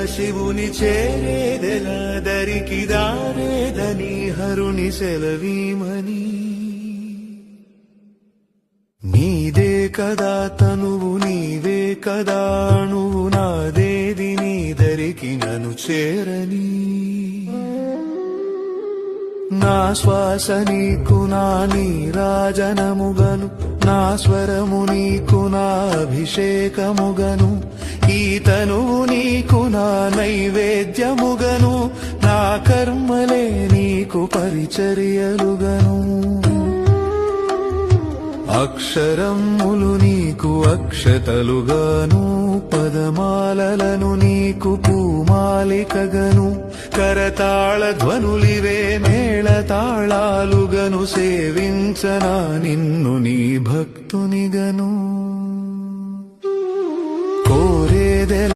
శివుని చేరేదెల దరికి దారేదని హరుని సెలవీమని నీదే కదా తనువు నీవే కదా నువ్వు నాదేది నీ దరికి నన్ను చేరని నా శ్వాస నీకు నా నీరాజనముగను నా స్వరము నీకు నా అభిషేకముగను ఈ తనువు నీకు నా నైవేద్యముగను నా కర్మలే నీకు పరిచర్యలుగను అక్షరములు నీకు అక్షతలుగాను పదమాలలను నీకు పూమాలికగను కరతాళ ధ్వనులివే మేళతాళాలుగను సేవించనా నిన్ను నీ భక్తునిగను కోరేదెల